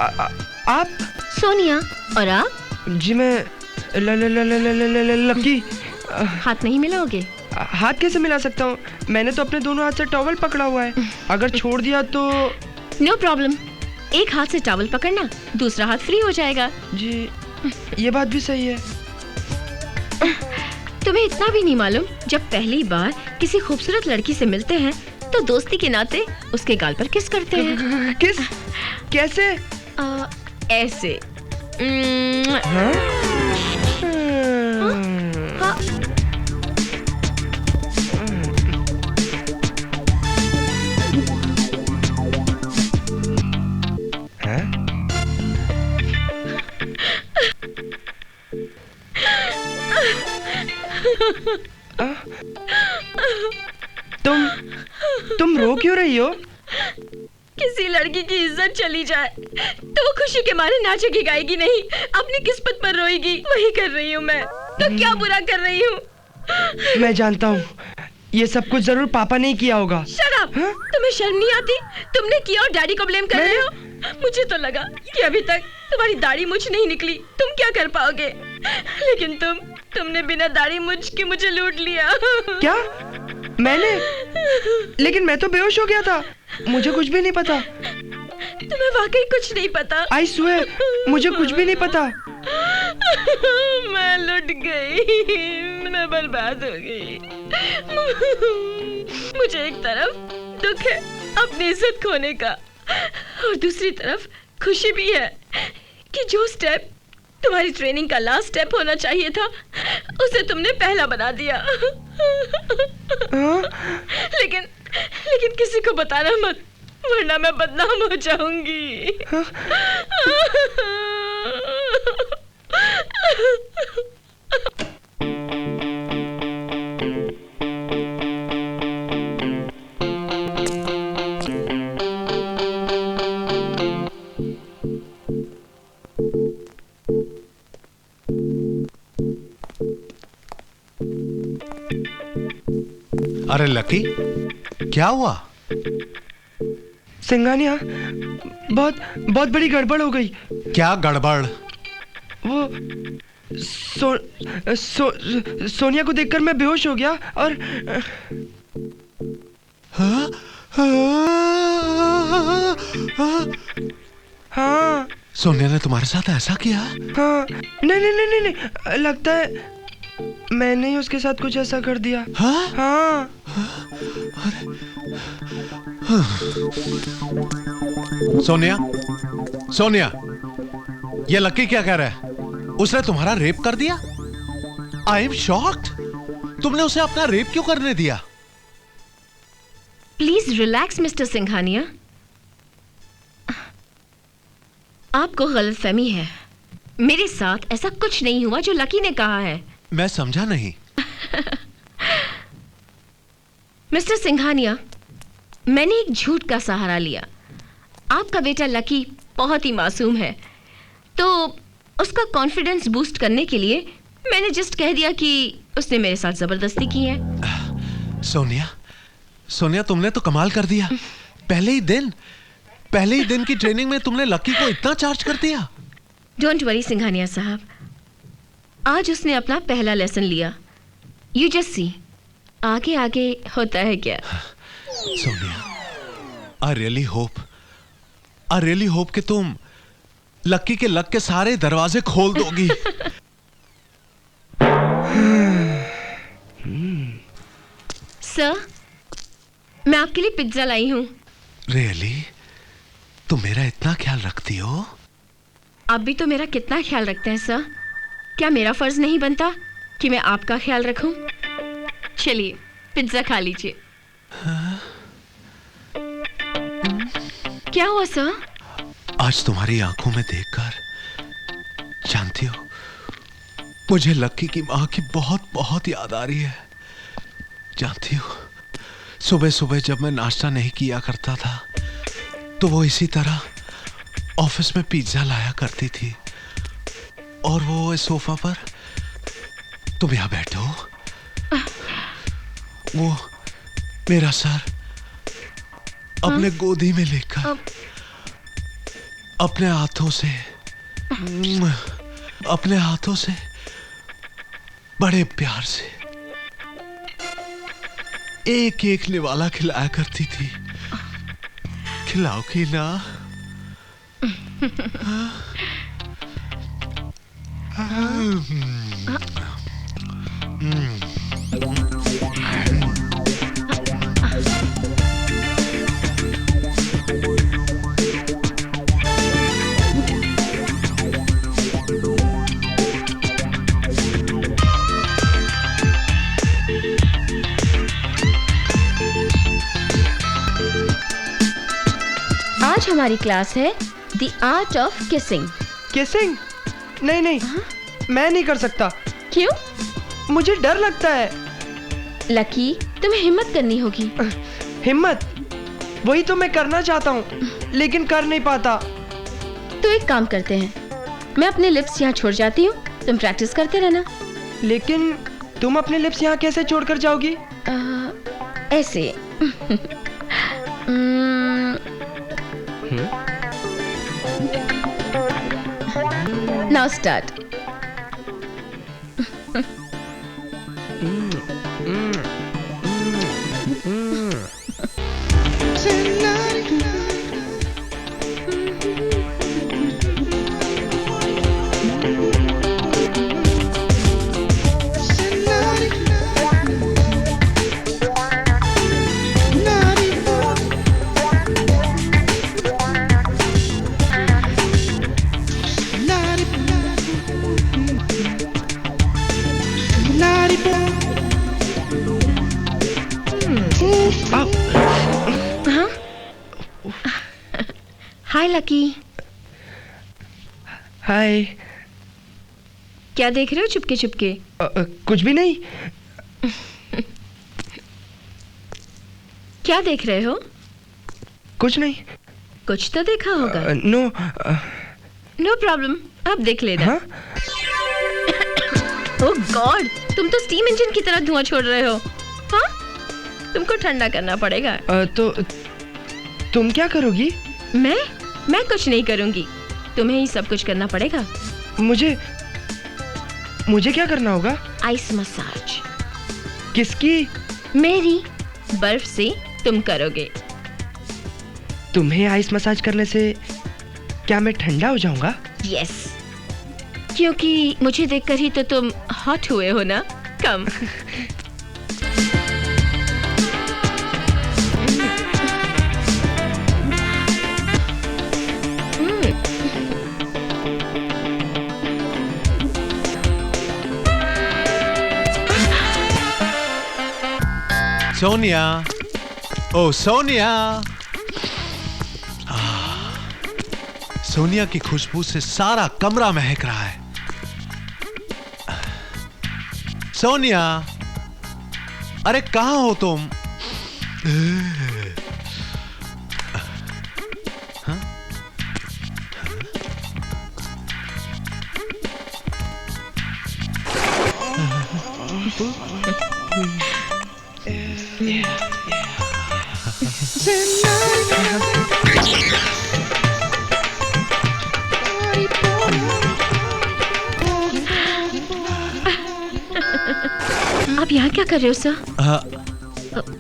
आप? सोनिया। और आप? जी मैं लकी। हाथ नहीं मिलाओगे? हाथ कैसे मिला सकता हूँ? मैंने तो अपने दोनों हाथ से टॉवल पकड़ा हुआ है। अगर छोड़ दिया तो? नो प्रॉब्लम, एक हाथ से टॉवल पकड़ना, दूसरा हाथ फ्री हो जाएगा। जी ये बात भी सही है। तुम्हें इतना भी नहीं मालूम, जब पहली बार किसी खूबसूरत लड़की से मिलते हैं तो दोस्ती के नाते उसके गाल पर किस करते हैं। किस? कैसे? ऐसे। हाँ? हाँ। तुम रो क्यों रही हो? किसी लड़की की इज्जत चली जाए तो वो खुशी के मारे नाचेगी गाएगी नहीं, अपनी किस्मत पर रोएगी। वही कर रही हूँ मैं, तो क्या बुरा कर रही हूँ? मैं जानता हूँ, ये सब कुछ जरूर पापा ने किया होगा। Shut up! तुम्हें शर्म नहीं आती? तुमने किया और डैडी को ब्लेम कर रहे हो। मुझे तो लगा कि अभी तक तुम्हारी दाढ़ी मूंछ नहीं निकली, तुम क्या कर पाओगे, लेकिन तुमने बिना दाढ़ी मूंछ के मुझे लूट लिया। क्या? मैंने? लेकिन मैं तो बेहोश हो गया था, मुझे कुछ भी नहीं पता। तुम्हें वाकई कुछ नहीं पता? आई स्वेयर, मुझे कुछ भी नहीं पता। मैं लुट गई, मैं बर्बाद हो गई। मुझे एक तरफ दुख है अपनी इज्जत खोने का, और दूसरी तरफ खुशी भी है कि जो स्टेप तुम्हारी ट्रेनिंग का लास्ट स्टेप होना चाहिए था, उसे तुमने पहला बना दिया। लेकिन किसी को बताना मत, वरना मैं बदनाम हो जाऊंगी। अरे लकी, क्या हुआ? सिंघानिया, बहुत बड़ी गड़बड़ हो गई। क्या गड़बड़? वो सोनिया को देखकर मैं बेहोश हो गया और हाँ। सोनिया ने तुम्हारे साथ ऐसा किया? हाँ। नहीं, लगता है मैंने ही उसके साथ कुछ ऐसा कर दिया। हाँ। सोनिया, ये लकी क्या कह रहा है? उसने तुम्हारा रेप कर दिया? I am shocked. तुमने उसे अपना रेप क्यों करने दिया? प्लीज रिलैक्स मिस्टर सिंघानिया, आपको गलतफहमी है। मेरे साथ ऐसा कुछ नहीं हुआ जो लकी ने कहा है। मैं समझा नहीं। मिस्टर सिंघानिया, मैंने एक झूठ का सहारा लिया। आपका बेटा लकी बहुत ही मासूम है, तो उसका कॉन्फिडेंस बूस्ट करने के लिए मैंने जस्ट कह दिया कि उसने मेरे साथ जबरदस्ती की है। सोनिया, तुमने तो कमाल कर दिया। पहले ही दिन की ट्रेनिंग में तुमने लकी को इतना चार्ज कर दिया। डोंट वरी सिंघानिया साहब, आज उसने अपना पहला लेसन लिया। यू जस्ट सी, आगे होता है क्या। सोनिया, आई रियली होप कि तुम लकी के लक के सारे दरवाजे खोल दोगी। सर, मैं आपके लिए पिज्जा लाई हूँ। रियली? तुम मेरा इतना ख्याल रखती हो? आप भी तो मेरा कितना ख्याल रखते हैं सर। क्या मेरा फर्ज नहीं बनता कि मैं आपका ख्याल रखूं? चलिए पिज्जा खा लीजिए। क्या हुआ सर? आज तुम्हारी आंखों में देखकर, जानती हो, मुझे लकी की माँ की बहुत याद आ रही है। जानती हो, सुबह सुबह जब मैं नाश्ता नहीं किया करता था तो वो इसी तरह ऑफिस में पिज्जा लाया करती थी, और वो इस सोफा पर, तुम यहां बैठो, वो मेरा सर अपने गोदी में लेकर अपने हाथों से बड़े प्यार से एक एक निवाला खिलाया करती थी। खिलाओगी ना? आज हमारी क्लास है the art of kissing. Kissing? नहीं नहीं, मैं नहीं कर सकता। क्यों? मुझे डर लगता है। लकी, तुम्हें हिम्मत करनी होगी। हिम्मत? वही तो मैं करना चाहता हूँ, लेकिन कर नहीं पाता। तो एक काम करते हैं, मैं अपने लिप्स यहाँ छोड़ जाती हूँ, तुम प्रैक्टिस करते रहना। लेकिन तुम अपने लिप्स यहाँ कैसे छोड़कर जाओगी? ऐसे। Now start. हाय लकी। हाय। क्या देख रहे हो चुपके चुपके? कुछ भी नहीं। क्या देख रहे हो? कुछ नहीं। कुछ तो देखा होगा। नो। नो प्रॉब्लम, अब देख लेना। हाँ? ओह गॉड, तुम तो स्टीम इंजन की तरह धुआं छोड़ रहे हो। हाँ? तुमको ठंडा करना पड़ेगा। तो तुम क्या करोगी? मैं कुछ नहीं करूंगी, तुम्हें ही सब कुछ करना पड़ेगा। मुझे क्या करना होगा? Ice massage. किसकी? मेरी। बर्फ से तुम करोगे। तुम्हें आइस मसाज करने से क्या मैं ठंडा हो जाऊंगा? यस, क्योंकि मुझे देखकर ही तो तुम हॉट हुए हो ना। कम। सोनिया, ओ सोनिया। सोनिया की खुशबू से सारा कमरा महक रहा है। सोनिया, अरे कहां हो तुम? आप यहाँ क्या कर रहे हो sir?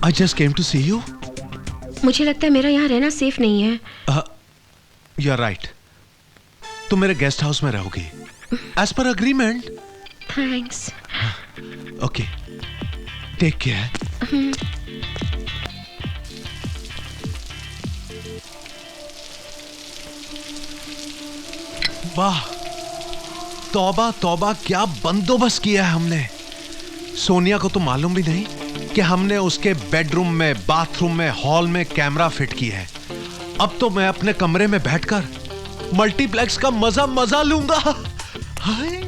I just came to see you. मुझे लगता है मेरा यहाँ रहना सेफ नहीं है। You are right. तुम मेरे गेस्ट हाउस में रहोगी। As per agreement. Thanks. Okay. Take care. वाह, तौबा तौबा, क्या बंदोबस्त किया है हमने। सोनिया को तो मालूम भी नहीं कि हमने उसके बेडरूम में, बाथरूम में, हॉल में कैमरा फिट की है। अब तो मैं अपने कमरे में बैठकर मल्टीप्लेक्स का मजा लूंगा। हाय।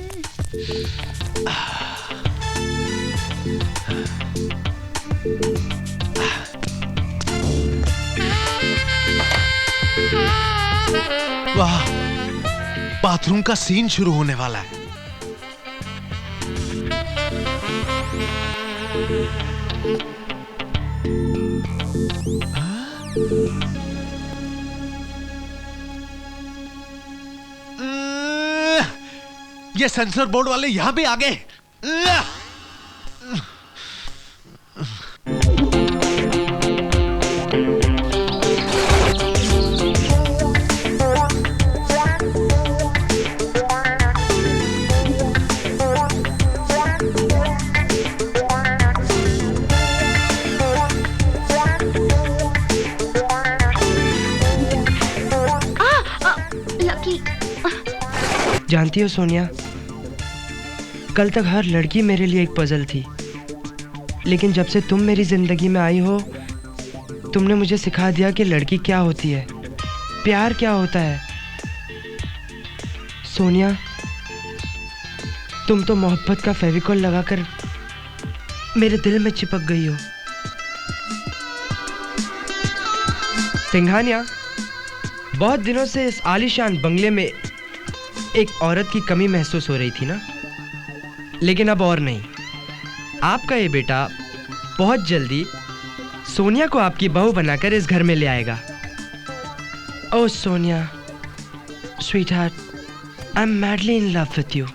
वाह, बाथरूम का सीन शुरू होने वाला है। ये सेंसर बोर्ड वाले यहां भी आ गए। जानती हो सोनिया, कल तक हर लड़की मेरे लिए एक पजल थी, लेकिन जब से तुम मेरी जिंदगी में आई हो, तुमने मुझे सिखा दिया कि लड़की क्या होती है, प्यार क्या होता है। सोनिया, तुम तो मोहब्बत का फेविकॉल लगाकर मेरे दिल में चिपक गई हो। सिंघानिया, बहुत दिनों से इस आलीशान बंगले में एक औरत की कमी महसूस हो रही थी ना, लेकिन अब और नहीं। आपका ये बेटा बहुत जल्दी सोनिया को आपकी बहू बनाकर इस घर में ले आएगा। Oh Sonia, sweetheart, I am madly in love with you.